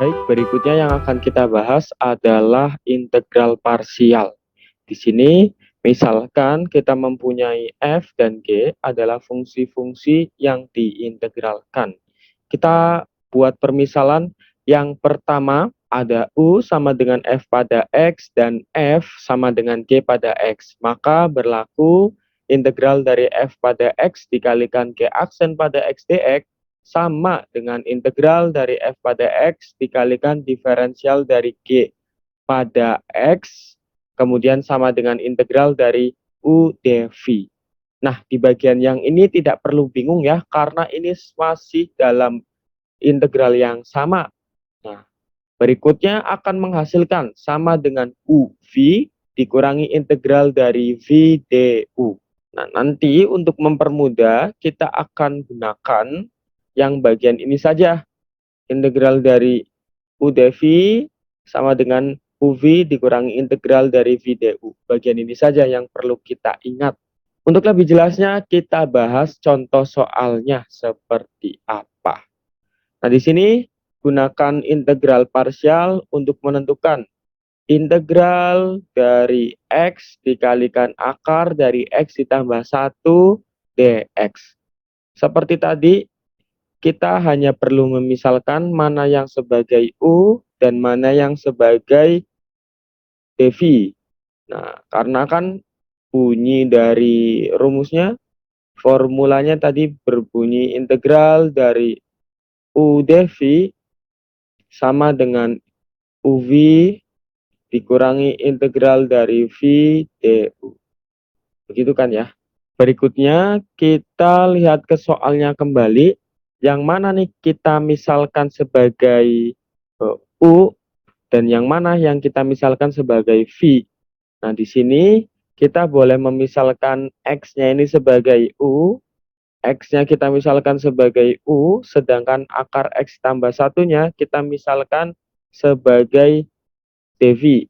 Baik, berikutnya yang akan kita bahas adalah integral parsial. Di sini, misalkan kita mempunyai f dan g adalah fungsi-fungsi yang diintegralkan. Kita buat permisalan yang pertama, ada u sama dengan f pada x dan f sama dengan g pada x. Maka berlaku integral dari f pada x dikalikan g aksen pada x dx sama dengan integral dari f pada x dikalikan diferensial dari g pada x, kemudian sama dengan integral dari u dv. Nah, di bagian yang ini tidak perlu bingung ya, karena ini masih dalam integral yang sama. Nah, berikutnya akan menghasilkan sama dengan uv dikurangi integral dari v du. Nah, nanti untuk mempermudah, kita akan gunakan yang bagian ini saja. Integral dari u dv sama dengan uv dikurangi integral dari v du. Bagian ini saja yang perlu kita ingat. Untuk lebih jelasnya, kita bahas contoh soalnya seperti apa. Nah, di sini gunakan integral parsial untuk menentukan integral dari x dikalikan akar dari x ditambah 1 dx. Seperti tadi, kita hanya perlu memisalkan mana yang sebagai u dan mana yang sebagai dv. Nah, karena kan bunyi dari rumusnya, formulanya tadi berbunyi integral dari u dv sama dengan uv dikurangi integral dari v du. Begitu kan ya? Berikutnya kita lihat ke soalnya kembali. Yang mana nih kita misalkan sebagai u dan yang mana yang kita misalkan sebagai v. Nah, di sini kita boleh memisalkan x-nya ini sebagai u, x-nya kita misalkan sebagai u, sedangkan akar x tambah satunya kita misalkan sebagai dv.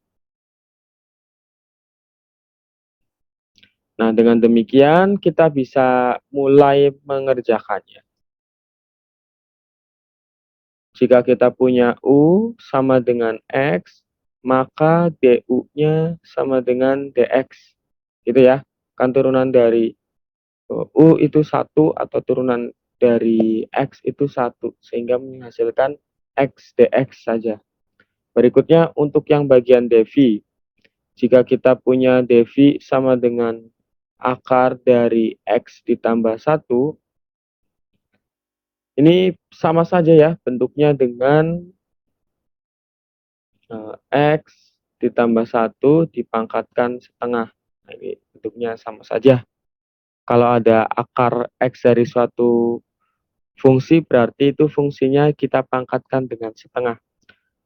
Nah, dengan demikian kita bisa mulai mengerjakannya. Jika kita punya u sama dengan x, maka du-nya sama dengan dx. Gitu ya. Kan turunan dari u itu 1 atau turunan dari x itu 1. Sehingga menghasilkan x dx saja. Berikutnya untuk yang bagian dv. Jika kita punya dv sama dengan akar dari x ditambah 1, ini sama saja ya bentuknya dengan x ditambah 1 dipangkatkan setengah. Nah, ini bentuknya sama saja. Kalau ada akar x dari suatu fungsi, berarti itu fungsinya kita pangkatkan dengan setengah.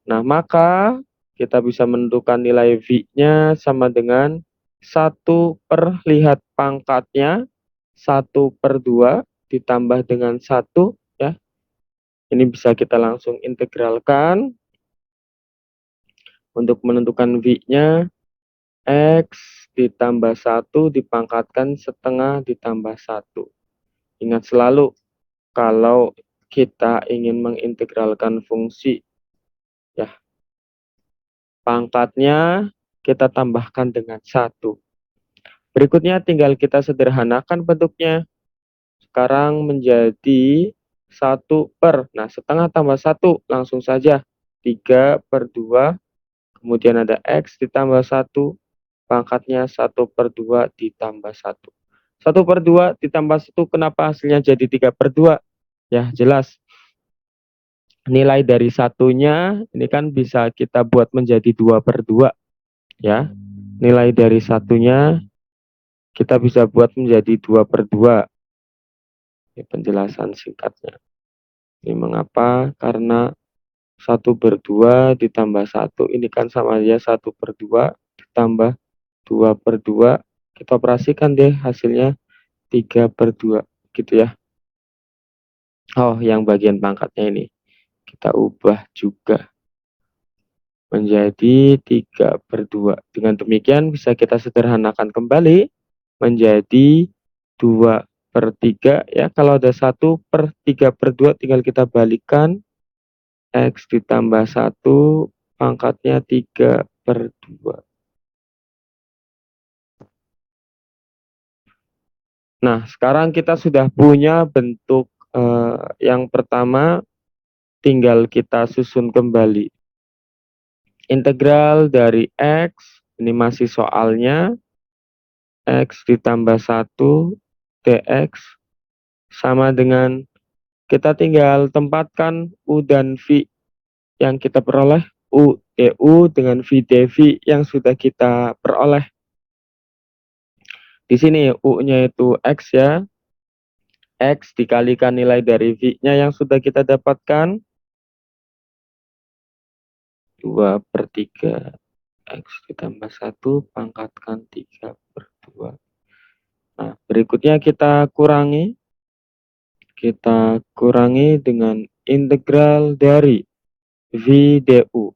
Nah, maka kita bisa menentukan nilai v-nya sama dengan 1 per, lihat pangkatnya, 1/2 ditambah dengan 1, ya. Ini bisa kita langsung integralkan. Untuk menentukan v-nya, x ditambah 1 dipangkatkan setengah ditambah 1. Ingat selalu, kalau kita ingin mengintegralkan fungsi, ya, pangkatnya kita tambahkan dengan 1. Berikutnya tinggal kita sederhanakan bentuknya. Sekarang menjadi 1 per, nah setengah tambah 1, langsung saja 3/2. Kemudian ada x ditambah 1, pangkatnya 1/2 ditambah 1. 1/2 ditambah 1, kenapa hasilnya jadi 3/2? Ya, jelas. Nilai dari satunya, ini kan bisa kita buat menjadi 2/2. Ya, nilai dari satunya kita bisa buat menjadi 2/2. Ini penjelasan singkatnya. Ini mengapa? Karena 1/2 ditambah 1, ini kan sama aja 1/2 ditambah 2/2. Kita operasikan deh hasilnya 3/2 gitu ya. Oh, yang bagian pangkatnya ini kita ubah juga menjadi 3/2. Dengan demikian bisa kita sederhanakan kembali menjadi 2/3 ya. Kalau ada 1/3/2 tinggal kita balikan, X ditambah 1 pangkatnya 3/2. Nah, sekarang kita sudah punya bentuk yang pertama, tinggal kita susun kembali. Integral dari X, ini masih soalnya, X ditambah 1 dx sama dengan, kita tinggal tempatkan U dan V yang kita peroleh, U du dengan V dv yang sudah kita peroleh. Di sini U-nya itu X ya, X dikalikan nilai dari V-nya yang sudah kita dapatkan, 2/3 X ditambah 1 pangkatkan 3/2. Nah, berikutnya kita kurangi dengan integral dari V du.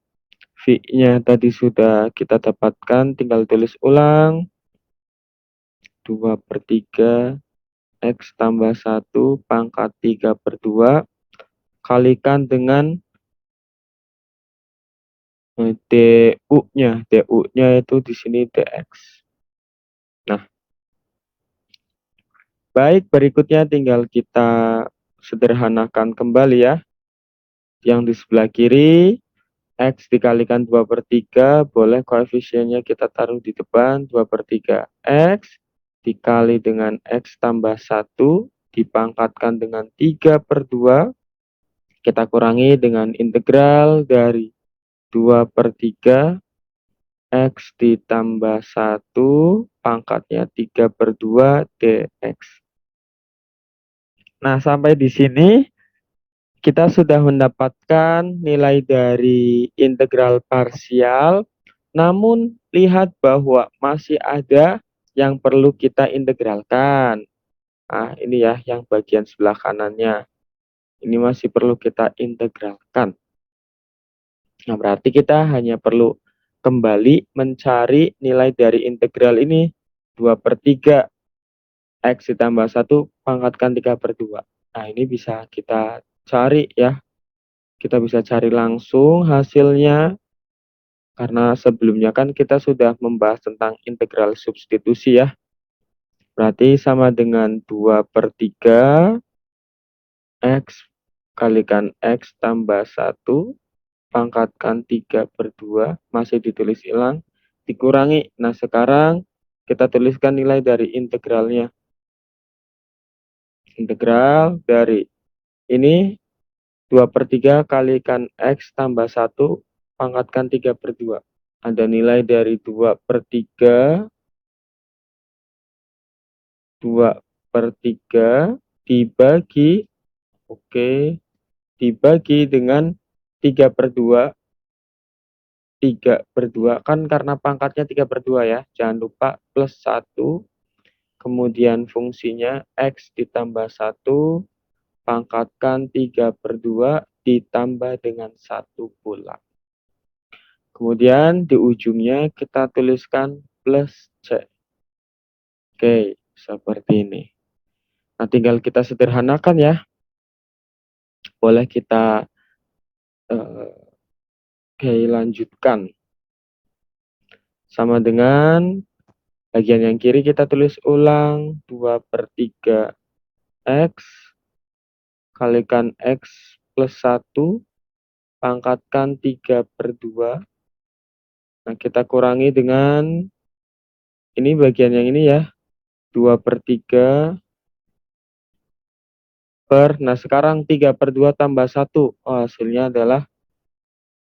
V-nya tadi sudah kita dapatkan, tinggal tulis ulang. 2/3 X tambah 1 pangkat 3/2 kalikan dengan du-nya. Du-nya itu di sini dx. Nah, baik, berikutnya tinggal kita sederhanakan kembali ya. Yang di sebelah kiri, X dikalikan 2/3, boleh koefisiennya kita taruh di depan, 2/3 X dikali dengan X tambah 1, dipangkatkan dengan 3/2, kita kurangi dengan integral dari 2/3 X ditambah 1, pangkatnya 3/2 dx. Nah, sampai di sini kita sudah mendapatkan nilai dari integral parsial, namun lihat bahwa masih ada yang perlu kita integralkan. Nah, ini ya yang bagian sebelah kanannya. Ini masih perlu kita integralkan. Nah, berarti kita hanya perlu kembali mencari nilai dari integral ini. 2/3 X ditambah 1 pangkatkan 3/2. Nah, ini bisa kita cari ya. Kita bisa cari langsung hasilnya, karena sebelumnya kan kita sudah membahas tentang integral substitusi ya. Berarti sama dengan 2/3 X kalikan X tambah 1 pangkatkan 3/2, masih ditulis ulang, dikurangi. Nah, sekarang kita tuliskan nilai dari integralnya. Integral dari ini 2/3 kalikan X tambah 1 pangkatkan 3/2. Ada nilai dari 2/3 dibagi, dibagi dengan 3/2. 3/2 kan karena pangkatnya 3/2 ya, jangan lupa plus 1, kemudian fungsinya X ditambah 1 pangkatkan 3/2 ditambah dengan 1 pula. Kemudian di ujungnya kita tuliskan plus C. Oke, seperti ini. Nah, tinggal kita sederhanakan ya. Boleh kita lanjutkan. Sama dengan bagian yang kiri kita tulis ulang 2/3 X kalikan X plus 1 pangkatkan 3/2. Nah, kita kurangi dengan ini bagian yang ini ya, 2/3 nah sekarang 3/2 tambah 1. Oh, hasilnya adalah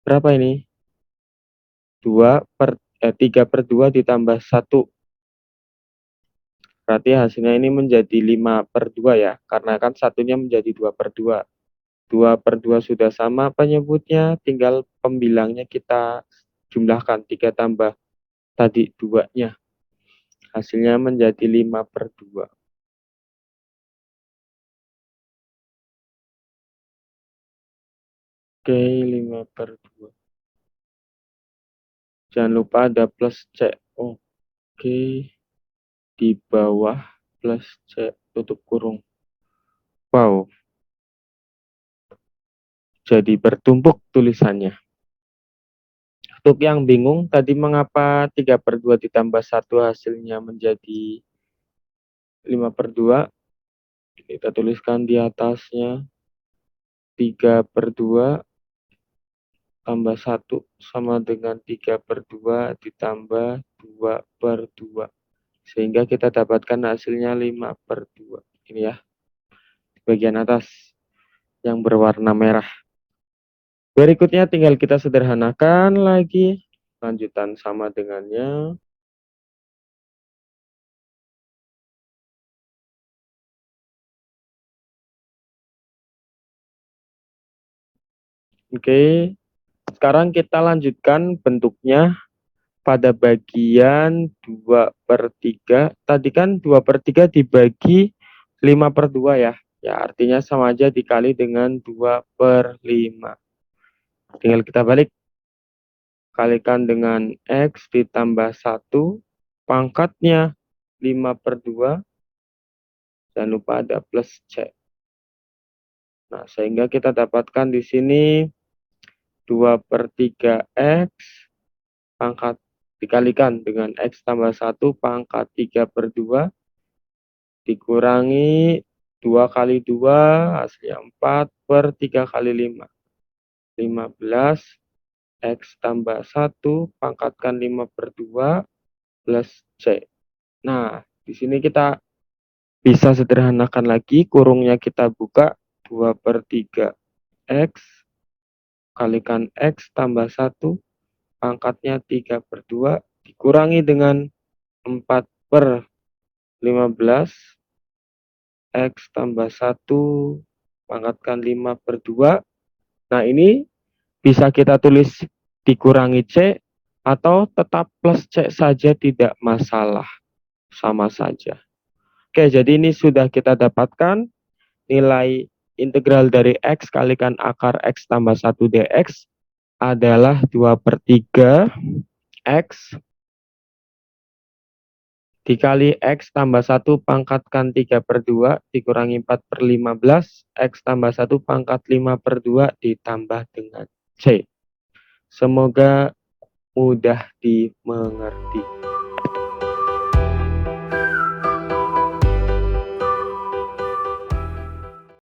berapa ini? 3/2 ditambah 1. Berarti hasilnya ini menjadi 5/2 ya, karena kan satunya menjadi 2/2. 2/2 sudah sama penyebutnya, tinggal pembilangnya kita jumlahkan, 3 tambah tadi 2-nya. Hasilnya menjadi 5/2. Oke, 5/2. Jangan lupa ada plus C. Oke, di bawah plus C tutup kurung. Wow, jadi bertumpuk tulisannya. Untuk yang bingung tadi mengapa 3/2 ditambah 1 hasilnya menjadi 5/2, kita tuliskan di atasnya 3/2 tambah 1 sama dengan 3/2 ditambah 2/2. Sehingga kita dapatkan hasilnya 5/2. Ini ya, di bagian atas yang berwarna merah. Berikutnya tinggal kita sederhanakan lagi. Lanjutan sama dengannya. Oke, sekarang kita lanjutkan bentuknya pada bagian 2/3. Tadi kan 2/3 dibagi 5/2 ya. Ya, artinya sama aja dikali dengan 2/5. Tinggal kita balik. Kalikan dengan X ditambah 1. Pangkatnya 5/2. Jangan lupa ada plus C. Nah, sehingga kita dapatkan di sini 2/3 X pangkat dikalikan dengan X tambah 1 pangkat 3/2 dikurangi 2 kali 2 hasilnya 4 per 3 kali 5. 15 X tambah 1 pangkatkan 5/2 plus C. Nah, di sini kita bisa sederhanakan lagi, kurungnya kita buka 2/3 X kalikan X tambah 1 pangkatnya 3/2 dikurangi dengan 4/15 X tambah 1 pangkatkan 5/2. Nah, ini bisa kita tulis dikurangi C atau tetap plus C saja tidak masalah, sama saja. Oke, jadi ini sudah kita dapatkan nilai integral dari X kalikan akar X tambah 1 dx adalah 2/3 X dikali X tambah 1 pangkatkan 3/2 dikurangi 4/15 X tambah 1 pangkat 5/2 ditambah dengan C. Semoga mudah dimengerti.